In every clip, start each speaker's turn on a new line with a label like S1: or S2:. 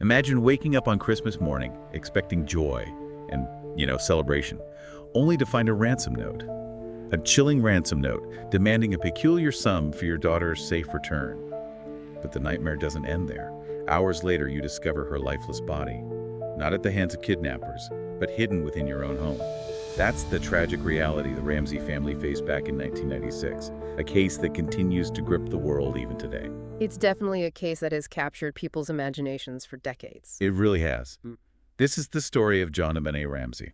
S1: Imagine waking up on Christmas morning, expecting joy and, celebration, only to find a ransom note. A chilling ransom note demanding a peculiar sum for your daughter's safe return. But the nightmare doesn't end there. Hours later, you discover her lifeless body, not at the hands of kidnappers, but hidden within your own home. That's the tragic reality the Ramsey family faced back in 1996, a case that continues to grip the world even today.
S2: It's definitely a case that has captured people's imaginations for decades.
S1: It really has. This is the story of JonBenét Ramsey,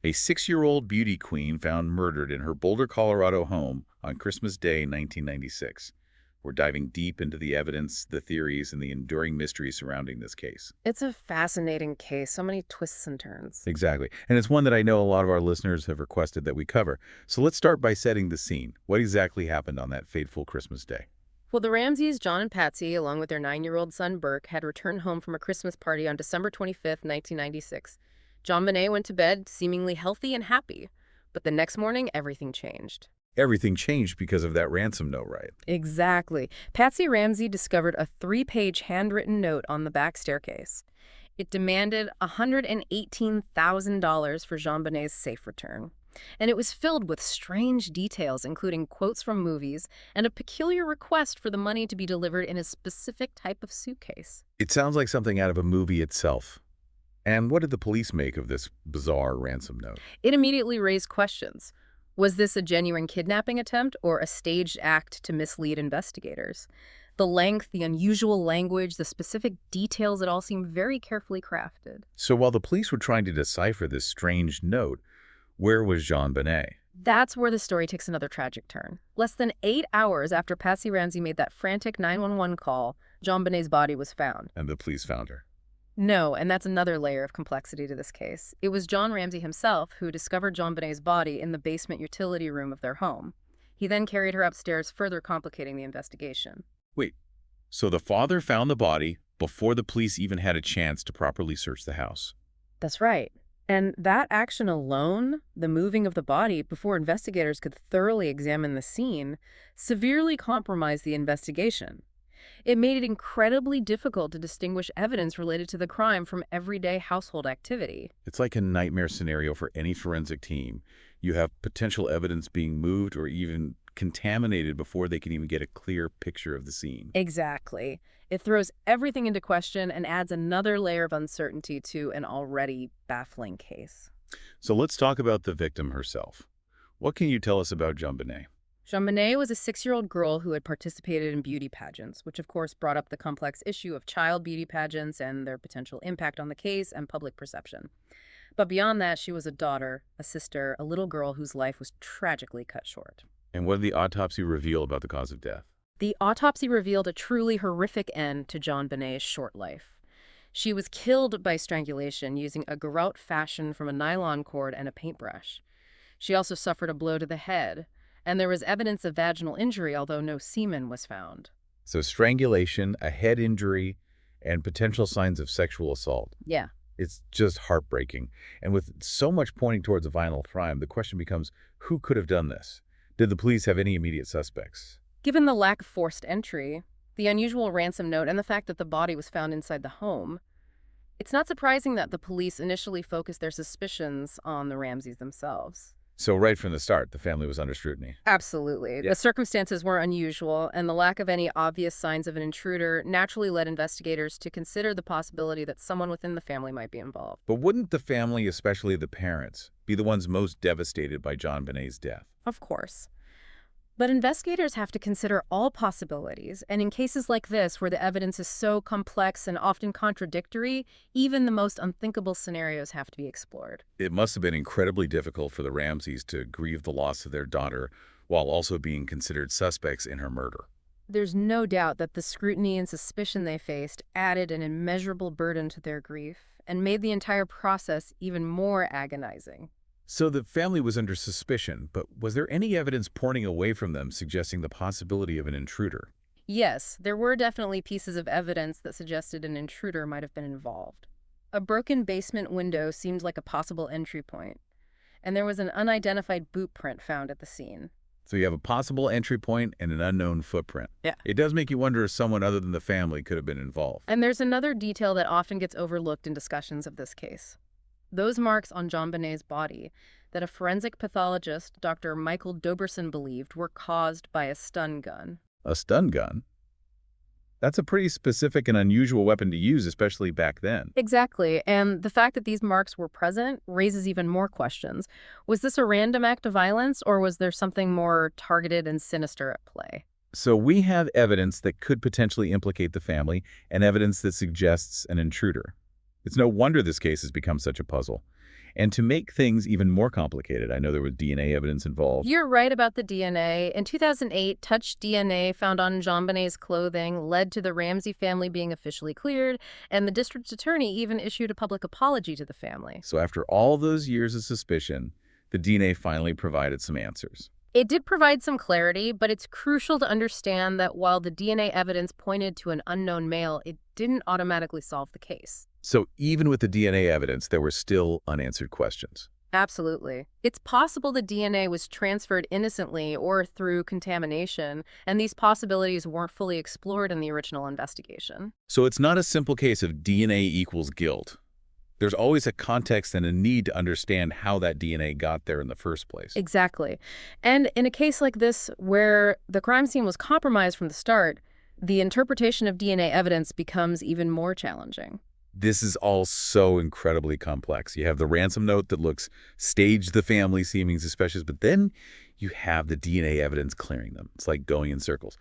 S1: a 6-year-old beauty queen found murdered in her Boulder, Colorado home on Christmas Day 1996. We're diving deep into the evidence, the theories, and the enduring mystery surrounding this case.
S2: It's a fascinating case, so many twists and turns.
S1: Exactly. And it's one that I know a lot of our listeners have requested that we cover. So let's start by setting the scene. What exactly happened on that fateful Christmas day?
S2: Well, the Ramseys, John and Patsy, along with their 9-year-old son Burke, had returned home from a Christmas party on December 25th, 1996. JonBenét went to bed seemingly healthy and happy, but the next morning, everything changed.
S1: Everything changed because of that ransom note, right?
S2: Exactly. Patsy Ramsey discovered a 3-page handwritten note on the back staircase. It demanded $118,000 for JonBenét's safe return. And it was filled with strange details, including quotes from movies and a peculiar request for the money to be delivered in a specific type of suitcase.
S1: It sounds like something out of a movie itself. And what did the police make of this bizarre ransom note?
S2: It immediately raised questions. Was this a genuine kidnapping attempt or a staged act to mislead investigators? The length, the unusual language, the specific details, it all seemed very carefully crafted.
S1: So while the police were trying to decipher this strange note, where was JonBenét?
S2: That's where the story takes another tragic turn. Less than 8 hours after Patsy Ramsey made that frantic 911 call, JonBenét's body was found.
S1: And the police found her.
S2: No, and that's another layer of complexity to this case. It was John Ramsey himself who discovered JonBenét's body in the basement utility room of their home. He then carried her upstairs, further complicating the investigation.
S1: Wait, so the father found the body before the police even had a chance to properly search the house?
S2: That's right. And that action alone, the moving of the body before investigators could thoroughly examine the scene, severely compromised the investigation. It made it incredibly difficult to distinguish evidence related to the crime from everyday household activity.
S1: It's like a nightmare scenario for any forensic team. You have potential evidence being moved or even contaminated before they can even get a clear picture of the scene.
S2: Exactly. It throws everything into question and adds another layer of uncertainty to an already baffling case.
S1: So let's talk about the victim herself. What can you tell us about JonBenét?
S2: JonBenét was a 6-year-old girl who had participated in beauty pageants, which of course brought up the complex issue of child beauty pageants and their potential impact on the case and public perception. But beyond that, she was a daughter, a sister, a little girl whose life was tragically cut short.
S1: And what did the autopsy reveal about the cause of death?
S2: The autopsy revealed a truly horrific end to JonBenét's short life. She was killed by strangulation using a garrote fashioned from a nylon cord and a paintbrush. She also suffered a blow to the head, and there was evidence of vaginal injury, although no semen was found.
S1: So strangulation, a head injury, and potential signs of sexual assault.
S2: Yeah.
S1: It's just heartbreaking. And with so much pointing towards a violent crime, the question becomes, who could have done this? Did the police have any immediate suspects?
S2: Given the lack of forced entry, the unusual ransom note, and the fact that the body was found inside the home, it's not surprising that the police initially focused their suspicions on the Ramseys themselves.
S1: So right from the start, the family was under scrutiny.
S2: Absolutely.
S1: Yeah.
S2: The circumstances were unusual, and the lack of any obvious signs of an intruder naturally led investigators to consider the possibility that someone within the family might be involved.
S1: But wouldn't the family, especially the parents, be the ones most devastated by JonBenét's death?
S2: Of course. But investigators have to consider all possibilities, and in cases like this, where the evidence is so complex and often contradictory, even the most unthinkable scenarios have to be explored.
S1: It must have been incredibly difficult for the Ramseys to grieve the loss of their daughter while also being considered suspects in her murder.
S2: There's no doubt that the scrutiny and suspicion they faced added an immeasurable burden to their grief and made the entire process even more agonizing.
S1: So the family was under suspicion, but was there any evidence pointing away from them suggesting the possibility of an intruder?
S2: Yes, there were definitely pieces of evidence that suggested an intruder might have been involved. A broken basement window seemed like a possible entry point, and there was an unidentified boot print found at the scene.
S1: So you have a possible entry point and an unknown footprint.
S2: Yeah.
S1: It does make you wonder if someone other than the family could have been involved.
S2: And there's another detail that often gets overlooked in discussions of this case. Those marks on JonBenét's body that a forensic pathologist, Dr. Michael Doberson, believed were caused by a stun gun.
S1: A stun gun? That's a pretty specific and unusual weapon to use, especially back then.
S2: Exactly, and the fact that these marks were present raises even more questions. Was this a random act of violence, or was there something more targeted and sinister at play?
S1: So we have evidence that could potentially implicate the family and evidence that suggests an intruder. It's no wonder this case has become such a puzzle. And to make things even more complicated, I know there was DNA evidence involved.
S2: You're right about the DNA. In 2008, touch DNA found on JonBenét's clothing led to the Ramsey family being officially cleared, and the district attorney even issued a public apology to the family.
S1: So after all those years of suspicion, the DNA finally provided some answers.
S2: It did provide some clarity, but it's crucial to understand that while the DNA evidence pointed to an unknown male, it didn't automatically solve the case.
S1: So even with the DNA evidence, there were still unanswered questions.
S2: Absolutely. It's possible the DNA was transferred innocently or through contamination, and these possibilities weren't fully explored in the original investigation.
S1: So it's not a simple case of DNA equals guilt. There's always a context and a need to understand how that DNA got there in the first place.
S2: Exactly. And in a case like this, where the crime scene was compromised from the start, the interpretation of DNA evidence becomes even more challenging.
S1: This is all so incredibly complex. You have the ransom note that looks staged the family seeming suspicious, but then you have the DNA evidence clearing them. It's like going in circles.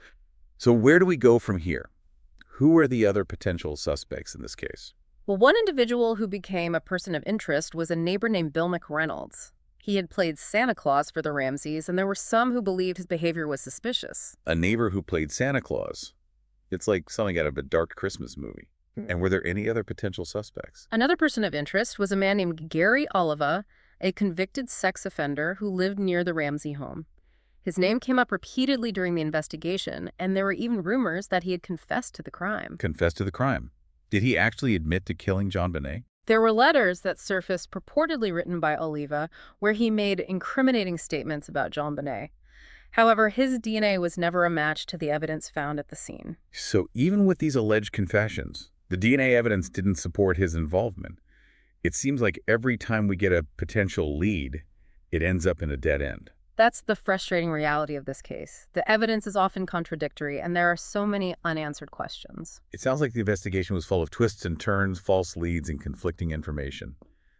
S1: So where do we go from here? Who are the other potential suspects in this case?
S2: Well, one individual who became a person of interest was a neighbor named Bill McReynolds. He had played Santa Claus for the Ramseys, and there were some who believed his behavior was suspicious.
S1: A neighbor who played Santa Claus. It's like something out of a dark Christmas movie. And were there any other potential suspects?
S2: Another person of interest was a man named Gary Oliva, a convicted sex offender who lived near the Ramsey home. His name came up repeatedly during the investigation, and there were even rumors that he had confessed to the crime.
S1: Confessed to the crime. Did he actually admit to killing JonBenét?
S2: There were letters that surfaced purportedly written by Oliva where he made incriminating statements about JonBenét. However, his DNA was never a match to the evidence found at the scene.
S1: So even with these alleged confessions, the DNA evidence didn't support his involvement. It seems like every time we get a potential lead, it ends up in a dead end.
S2: That's the frustrating reality of this case. The evidence is often contradictory, and there are so many unanswered questions.
S1: It sounds like the investigation was full of twists and turns, false leads, and conflicting information.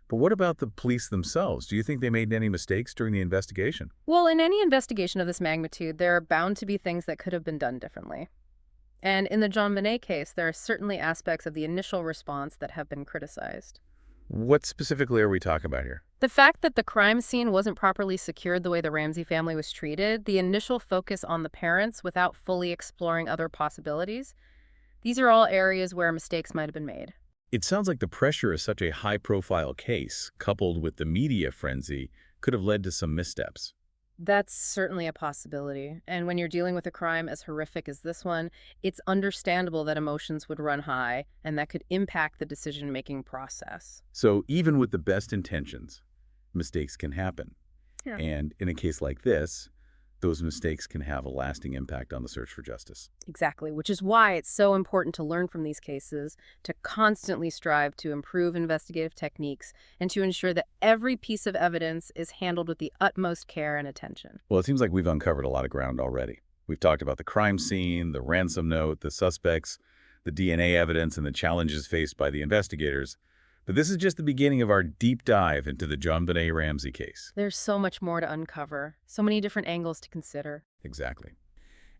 S1: But what about the police themselves? Do you think they made any mistakes during the investigation?
S2: Well, in any investigation of this magnitude, there are bound to be things that could have been done differently. And in the JonBenét case, there are certainly aspects of the initial response that have been criticized.
S1: What specifically are we talking about here?
S2: The fact that the crime scene wasn't properly secured the way the Ramsey family was treated, the initial focus on the parents without fully exploring other possibilities, these are all areas where mistakes might have been made.
S1: It sounds like the pressure of such a high-profile case, coupled with the media frenzy, could have led to some missteps.
S2: That's certainly a possibility. And when you're dealing with a crime as horrific as this one, it's understandable that emotions would run high, and that could impact the decision-making process.
S1: So even with the best intentions, mistakes can happen.
S2: Yeah.
S1: And in a case like this, those mistakes can have a lasting impact on the search for justice.
S2: Exactly, which is why it's so important to learn from these cases, to constantly strive to improve investigative techniques, and to ensure that every piece of evidence is handled with the utmost care and attention.
S1: Well, it seems like we've uncovered a lot of ground already. We've talked about the crime scene, the ransom note, the suspects, the DNA evidence, and the challenges faced by the investigators. But this is just the beginning of our deep dive into the JonBenét Ramsey case.
S2: There's so much more to uncover, so many different angles to consider.
S1: Exactly.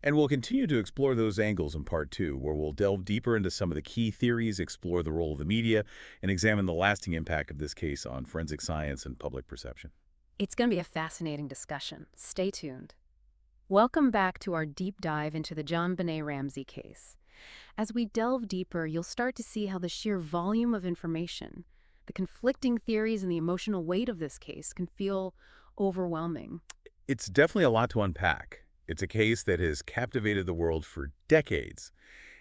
S1: And we'll continue to explore those angles in part 2, where we'll delve deeper into some of the key theories, explore the role of the media, and examine the lasting impact of this case on forensic science and public perception.
S2: It's going to be a fascinating discussion. Stay tuned. Welcome back to our deep dive into the JonBenét Ramsey case. As we delve deeper, you'll start to see how the sheer volume of information, the conflicting theories, and the emotional weight of this case can feel overwhelming.
S1: It's definitely a lot to unpack. It's a case that has captivated the world for decades,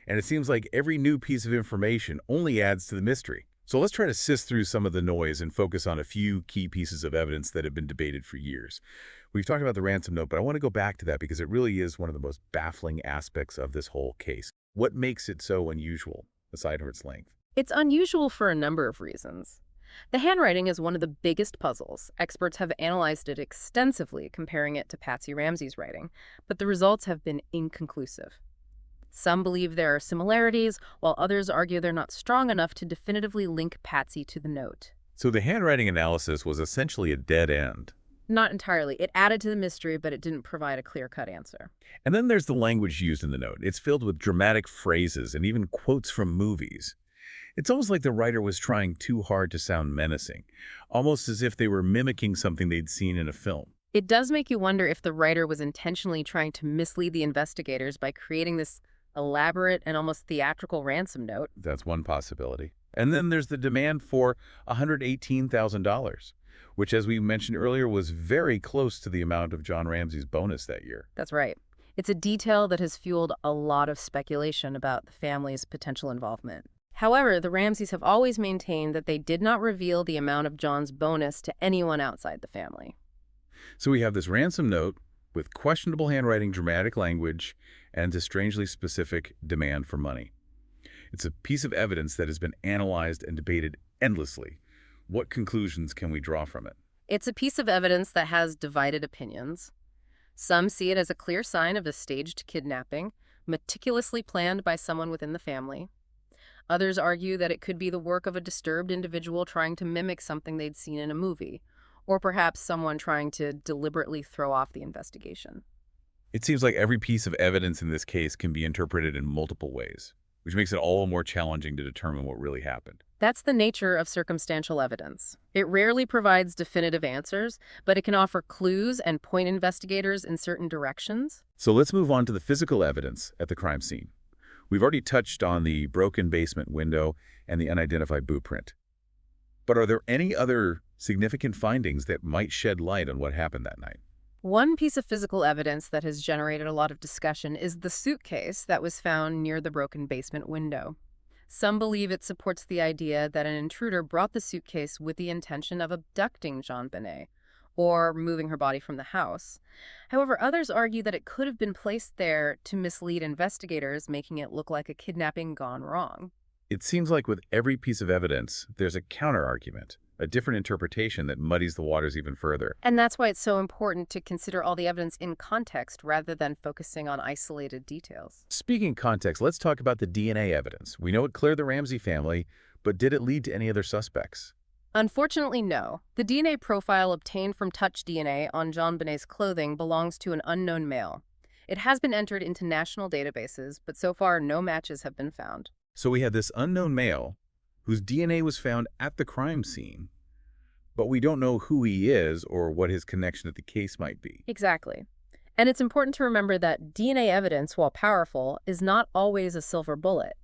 S1: and it seems like every new piece of information only adds to the mystery. So let's try to sift through some of the noise and focus on a few key pieces of evidence that have been debated for years. We've talked about the ransom note, but I want to go back to that because it really is one of the most baffling aspects of this whole case. What makes it so unusual, aside from its length?
S2: It's unusual for a number of reasons. The handwriting is one of the biggest puzzles. Experts have analyzed it extensively, comparing it to Patsy Ramsey's writing, but the results have been inconclusive. Some believe there are similarities, while others argue they're not strong enough to definitively link Patsy to the note.
S1: So the handwriting analysis was essentially a dead end.
S2: Not entirely. It added to the mystery, but it didn't provide a clear-cut answer.
S1: And then there's the language used in the note. It's filled with dramatic phrases and even quotes from movies. It's almost like the writer was trying too hard to sound menacing, almost as if they were mimicking something they'd seen in a film.
S2: It does make you wonder if the writer was intentionally trying to mislead the investigators by creating this elaborate and almost theatrical ransom note.
S1: That's one possibility. And then there's the demand for $118,000, which, as we mentioned earlier, was very close to the amount of John Ramsey's bonus that year.
S2: That's right. It's a detail that has fueled a lot of speculation about the family's potential involvement. However, the Ramseys have always maintained that they did not reveal the amount of John's bonus to anyone outside the family.
S1: So we have this ransom note with questionable handwriting, dramatic language, and a strangely specific demand for money. It's a piece of evidence that has been analyzed and debated endlessly. What conclusions can we draw from it?
S2: It's a piece of evidence that has divided opinions. Some see it as a clear sign of a staged kidnapping, meticulously planned by someone within the family. Others argue that it could be the work of a disturbed individual trying to mimic something they'd seen in a movie, or perhaps someone trying to deliberately throw off the investigation.
S1: It seems like every piece of evidence in this case can be interpreted in multiple ways, which makes it all more challenging to determine what really happened.
S2: That's the nature of circumstantial evidence. It rarely provides definitive answers, but it can offer clues and point investigators in certain directions.
S1: So let's move on to the physical evidence at the crime scene. We've already touched on the broken basement window and the unidentified boot print. But are there any other significant findings that might shed light on what happened that night?
S2: One piece of physical evidence that has generated a lot of discussion is the suitcase that was found near the broken basement window. Some believe it supports the idea that an intruder brought the suitcase with the intention of abducting JonBenét or moving her body from the house. However, others argue that it could have been placed there to mislead investigators, making it look like a kidnapping gone wrong.
S1: It seems like with every piece of evidence, there's a counter-argument, a different interpretation that muddies the waters even further.
S2: And that's why it's so important to consider all the evidence in context rather than focusing on isolated details.
S1: Speaking of context, let's talk about the DNA evidence. We know it cleared the Ramsey family, but did it lead to any other suspects?
S2: Unfortunately, no. The DNA profile obtained from touch DNA on JonBenét's clothing belongs to an unknown male. It has been entered into national databases, but so far no matches have been found.
S1: So we had this unknown male whose DNA was found at the crime scene, but we don't know who he is or what his connection to the case might be.
S2: Exactly. And it's important to remember that DNA evidence, while powerful, is not always a silver bullet.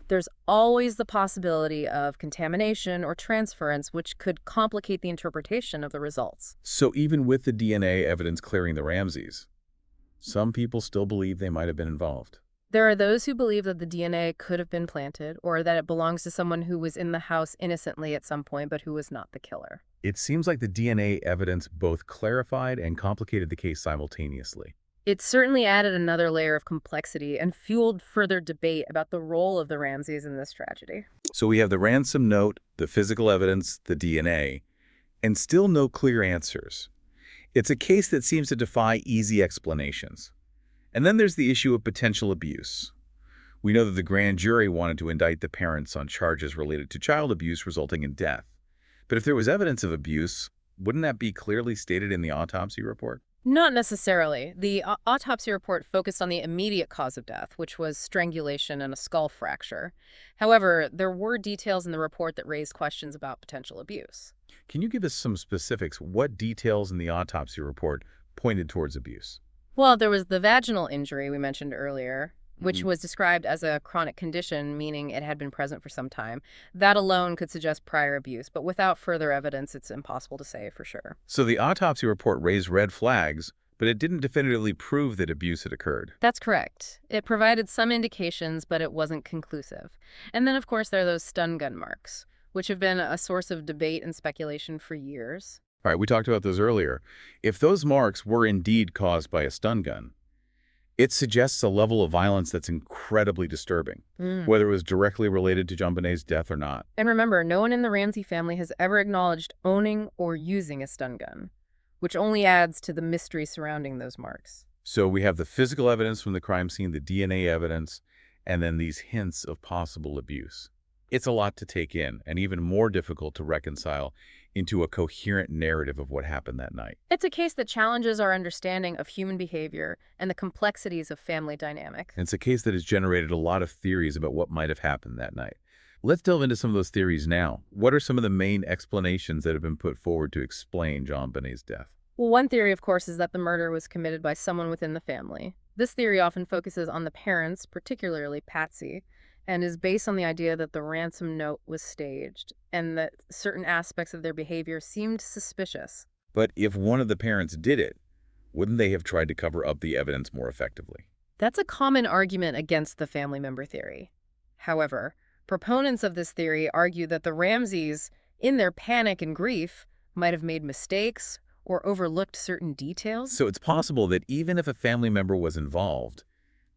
S2: There's always the possibility of contamination or transference, which could complicate the interpretation of the results.
S1: So even with the DNA evidence clearing the Ramseys, some people still believe they might have been involved.
S2: There are those who believe that the DNA could have been planted or that it belongs to someone who was in the house innocently at some point but who was not the killer.
S1: It seems like the DNA evidence both clarified and complicated the case simultaneously.
S2: It certainly added another layer of complexity and fueled further debate about the role of the Ramseys in this tragedy.
S1: So we have the ransom note, the physical evidence, the DNA, and still no clear answers. It's a case that seems to defy easy explanations. And then there's the issue of potential abuse. We know that the grand jury wanted to indict the parents on charges related to child abuse resulting in death. But if there was evidence of abuse, wouldn't that be clearly stated in the autopsy report?
S2: Not necessarily. The autopsy report focused on the immediate cause of death, which was strangulation and a skull fracture. However, there were details in the report that raised questions about potential abuse.
S1: Can you give us some specifics? What details in the autopsy report pointed towards abuse?
S2: Well, there was the vaginal injury we mentioned earlier, which was described as a chronic condition, meaning it had been present for some time. That alone could suggest prior abuse, but without further evidence, it's impossible to say for sure.
S1: So the autopsy report raised red flags, but it didn't definitively prove that abuse had occurred.
S2: That's correct. It provided some indications, but it wasn't conclusive. And then, of course, there are those stun gun marks, which have been a source of debate and speculation for years.
S1: All right, we talked about those earlier. If those marks were indeed caused by a stun gun, it suggests a level of violence that's incredibly disturbing, whether it was directly related to JonBenét's death or not.
S2: And remember, no one in the Ramsey family has ever acknowledged owning or using a stun gun, which only adds to the mystery surrounding those marks.
S1: So we have the physical evidence from the crime scene, the DNA evidence, and then these hints of possible abuse. It's a lot to take in, and even more difficult to reconcile into a coherent narrative of what happened that night.
S2: It's a case that challenges our understanding of human behavior and the complexities of family dynamics.
S1: And it's a case that has generated a lot of theories about what might have happened that night. Let's delve into some of those theories now. What are some of the main explanations that have been put forward to explain JonBenét's death?
S2: Well, one theory, of course, is that the murder was committed by someone within the family. This theory often focuses on the parents, particularly Patsy, and is based on the idea that the ransom note was staged and that certain aspects of their behavior seemed suspicious.
S1: But if one of the parents did it, wouldn't they have tried to cover up the evidence more effectively?
S2: That's a common argument against the family member theory. However, proponents of this theory argue that the Ramseys, in their panic and grief, might have made mistakes or overlooked certain details.
S1: So it's possible that even if a family member was involved,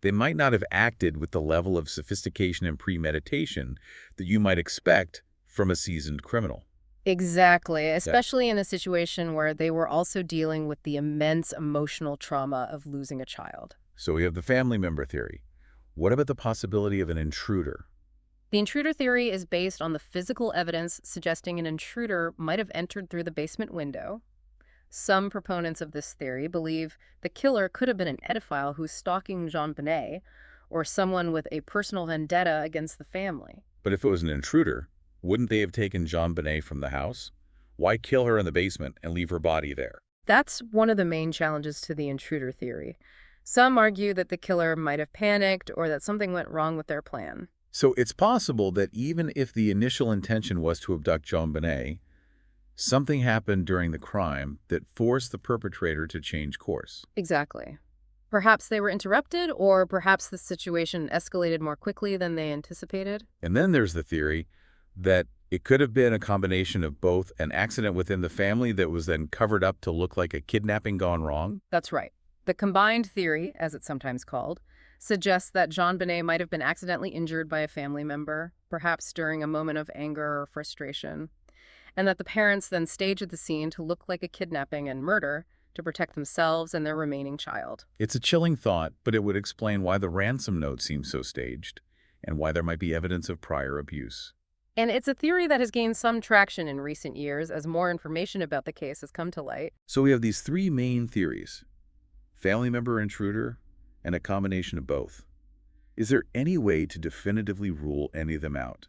S1: they might not have acted with the level of sophistication and premeditation that you might expect from a seasoned criminal.
S2: Exactly, especially in a situation where they were also dealing with the immense emotional trauma of losing a child.
S1: So we have the family member theory. What about the possibility of an intruder?
S2: The intruder theory is based on the physical evidence suggesting an intruder might have entered through the basement window. Some proponents of this theory believe the killer could have been an pedophile who's stalking JonBenét, or someone with a personal vendetta against the family.
S1: But if it was an intruder, wouldn't they have taken JonBenét from the house? Why kill her in the basement and leave her body there?
S2: That's one of the main challenges to the intruder theory. Some argue that the killer might have panicked or that something went wrong with their plan.
S1: So it's possible that even if the initial intention was to abduct JonBenét, something happened during the crime that forced the perpetrator to change course.
S2: Exactly. Perhaps they were interrupted, or perhaps the situation escalated more quickly than they anticipated.
S1: And then there's the theory that it could have been a combination of both: an accident within the family that was then covered up to look like a kidnapping gone wrong.
S2: That's right. The combined theory, as it's sometimes called, suggests that JonBenét might have been accidentally injured by a family member, perhaps during a moment of anger or frustration, and that the parents then staged the scene to look like a kidnapping and murder to protect themselves and their remaining child.
S1: It's a chilling thought, but it would explain why the ransom note seems so staged and why there might be evidence of prior abuse.
S2: And it's a theory that has gained some traction in recent years as more information about the case has come to light.
S1: So we have these three main theories: family member intruder, and a combination of both. Is there any way to definitively rule any of them out?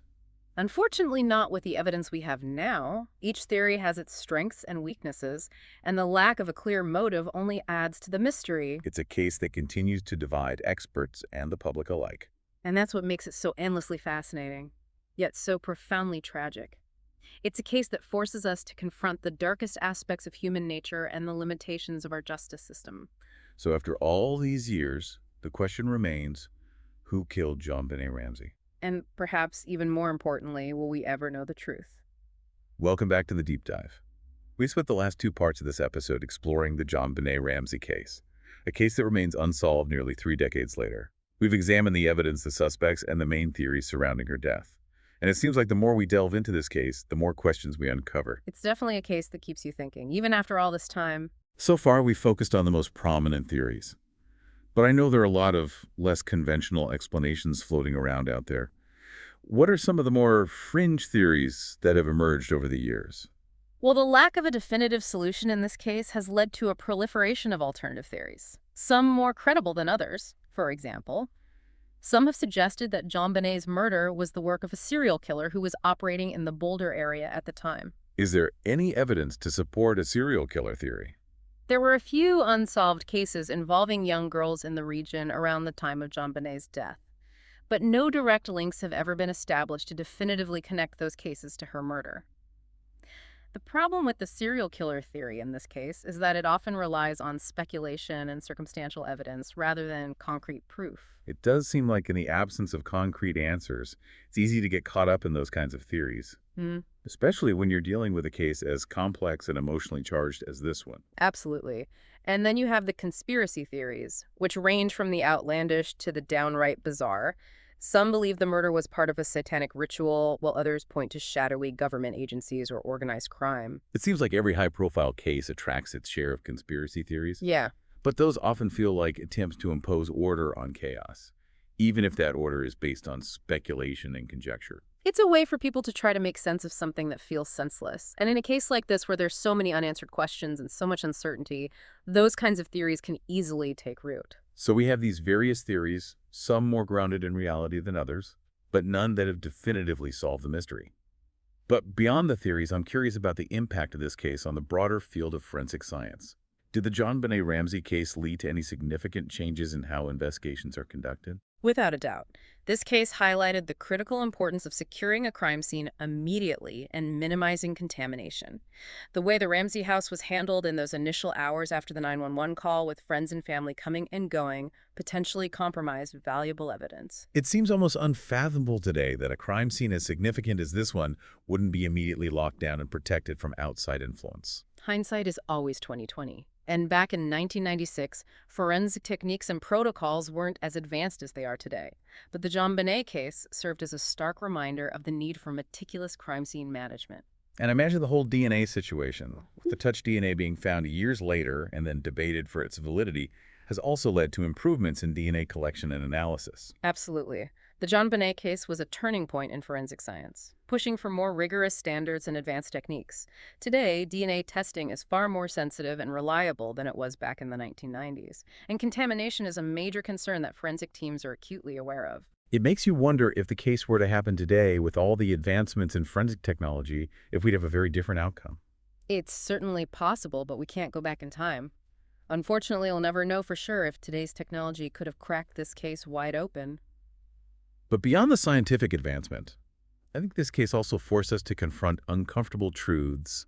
S2: Unfortunately, not with the evidence we have now. Each theory has its strengths and weaknesses, and the lack of a clear motive only adds to the mystery.
S1: It's a case that continues to divide experts and the public alike.
S2: And that's what makes it so endlessly fascinating, yet so profoundly tragic. It's a case that forces us to confront the darkest aspects of human nature and the limitations of our justice system.
S1: So after all these years, the question remains, who killed JonBenét Ramsey?
S2: And perhaps even more importantly, will we ever know the truth?
S1: Welcome back to the Deep Dive. We spent the last two parts of this episode exploring the JonBenét Ramsey case, a case that remains unsolved nearly 3 decades later. We've examined the evidence, the suspects, and the main theories surrounding her death. And it seems like the more we delve into this case, the more questions we uncover.
S2: It's definitely a case that keeps you thinking, even after all this time.
S1: So far, we've focused on the most prominent theories. But I know there are a lot of less conventional explanations floating around out there. What are some of the more fringe theories that have emerged over the years?
S2: Well, the lack of a definitive solution in this case has led to a proliferation of alternative theories, some more credible than others. For example, some have suggested that JonBenét's murder was the work of a serial killer who was operating in the Boulder area at the time.
S1: Is there any evidence to support a serial killer theory?
S2: There were a few unsolved cases involving young girls in the region around the time of JonBenét's death, but no direct links have ever been established to definitively connect those cases to her murder. The problem with the serial killer theory in this case is that it often relies on speculation and circumstantial evidence rather than concrete proof.
S1: It does seem like in the absence of concrete answers, it's easy to get caught up in those kinds of theories,
S2: Hmm.
S1: especially when you're dealing with a case as complex and emotionally charged as this one.
S2: Absolutely. And then you have the conspiracy theories, which range from the outlandish to the downright bizarre. Some believe the murder was part of a satanic ritual, while others point to shadowy government agencies or organized crime.
S1: It seems like every high-profile case attracts its share of conspiracy theories,
S2: Yeah.
S1: but those often feel like attempts to impose order on chaos, even if that order is based on speculation and conjecture.
S2: It's a way for people to try to make sense of something that feels senseless. And in a case like this, where there's so many unanswered questions and so much uncertainty, those kinds of theories can easily take root.
S1: So we have these various theories, some more grounded in reality than others, but none that have definitively solved the mystery. But beyond the theories, I'm curious about the impact of this case on the broader field of forensic science. Did the JonBenét Ramsey case lead to any significant changes in how investigations are conducted?
S2: Without a doubt. This case highlighted the critical importance of securing a crime scene immediately and minimizing contamination. The way the Ramsey house was handled in those initial hours after the 911 call, with friends and family coming and going, potentially compromised valuable evidence.
S1: It seems almost unfathomable today that a crime scene as significant as this one wouldn't be immediately locked down and protected from outside influence.
S2: Hindsight is always 20/20. And back in 1996, forensic techniques and protocols weren't as advanced as they are today. But the JonBenét case served as a stark reminder of the need for meticulous crime scene management.
S1: And imagine the whole DNA situation, with the touch DNA being found years later and then debated for its validity, has also led to improvements in DNA collection and analysis.
S2: Absolutely. The JonBenét case was a turning point in forensic science, pushing for more rigorous standards and advanced techniques. Today, DNA testing is far more sensitive and reliable than it was back in the 1990s, and contamination is a major concern that forensic teams are acutely aware of.
S1: It makes you wonder if the case were to happen today with all the advancements in forensic technology, if we'd have a very different outcome.
S2: It's certainly possible, but we can't go back in time. Unfortunately, we'll never know for sure if today's technology could have cracked this case wide open.
S1: But beyond the scientific advancement, I think this case also forced us to confront uncomfortable truths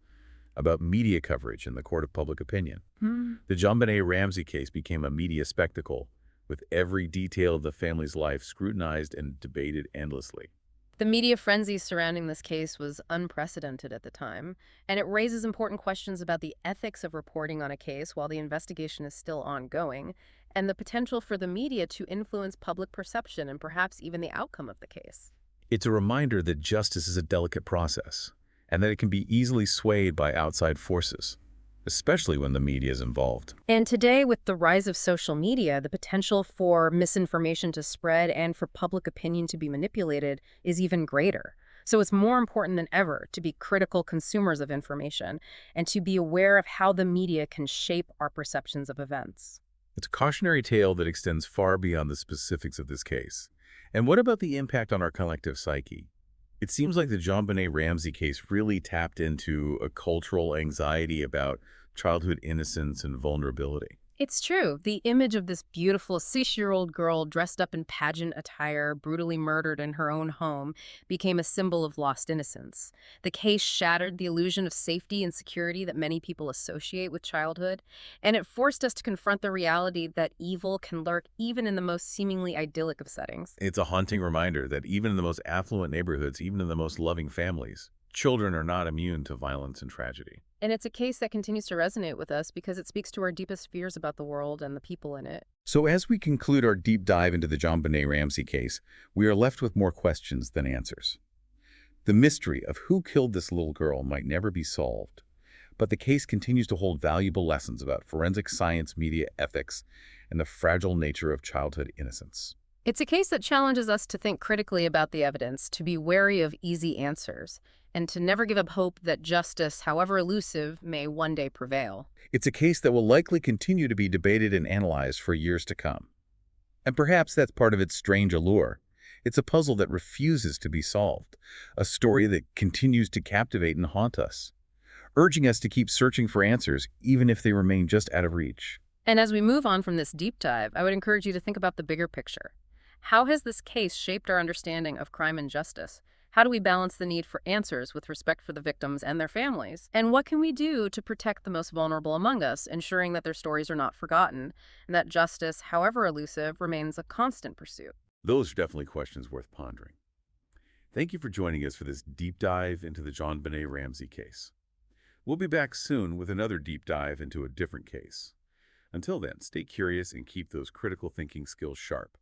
S1: about media coverage in the court of public opinion. The JonBenét Ramsey case became a media spectacle, with every detail of the family's life scrutinized and debated endlessly.
S2: The media frenzy surrounding this case was unprecedented at the time, and it raises important questions about the ethics of reporting on a case while the investigation is still ongoing, and the potential for the media to influence public perception and perhaps even the outcome of the case.
S1: It's a reminder that justice is a delicate process, and that it can be easily swayed by outside forces, especially when the media is involved.
S2: And today, with the rise of social media, the potential for misinformation to spread and for public opinion to be manipulated is even greater. So it's more important than ever to be critical consumers of information and to be aware of how the media can shape our perceptions of events.
S1: It's a cautionary tale that extends far beyond the specifics of this case. And what about the impact on our collective psyche? It seems like the JonBenét Ramsey case really tapped into a cultural anxiety about childhood innocence and vulnerability.
S2: It's true. The image of this beautiful 6-year-old girl dressed up in pageant attire, brutally murdered in her own home, became a symbol of lost innocence. The case shattered the illusion of safety and security that many people associate with childhood, and it forced us to confront the reality that evil can lurk even in the most seemingly idyllic of settings.
S1: It's a haunting reminder that even in the most affluent neighborhoods, even in the most loving families, children are not immune to violence and tragedy.
S2: And it's a case that continues to resonate with us because it speaks to our deepest fears about the world and the people in it.
S1: So as we conclude our deep dive into the JonBenét Ramsey case, we are left with more questions than answers. The mystery of who killed this little girl might never be solved, but the case continues to hold valuable lessons about forensic science, media ethics, and the fragile nature of childhood innocence.
S2: It's a case that challenges us to think critically about the evidence, to be wary of easy answers, and to never give up hope that justice, however elusive, may one day prevail.
S1: It's a case that will likely continue to be debated and analyzed for years to come. And perhaps that's part of its strange allure. It's a puzzle that refuses to be solved, a story that continues to captivate and haunt us, urging us to keep searching for answers, even if they remain just out of reach.
S2: And as we move on from this deep dive, I would encourage you to think about the bigger picture. How has this case shaped our understanding of crime and justice? How do we balance the need for answers with respect for the victims and their families? And what can we do to protect the most vulnerable among us, ensuring that their stories are not forgotten and that justice, however elusive, remains a constant pursuit?
S1: Those are definitely questions worth pondering. Thank you for joining us for this deep dive into the JonBenét Ramsey case. We'll be back soon with another deep dive into a different case. Until then, stay curious and keep those critical thinking skills sharp.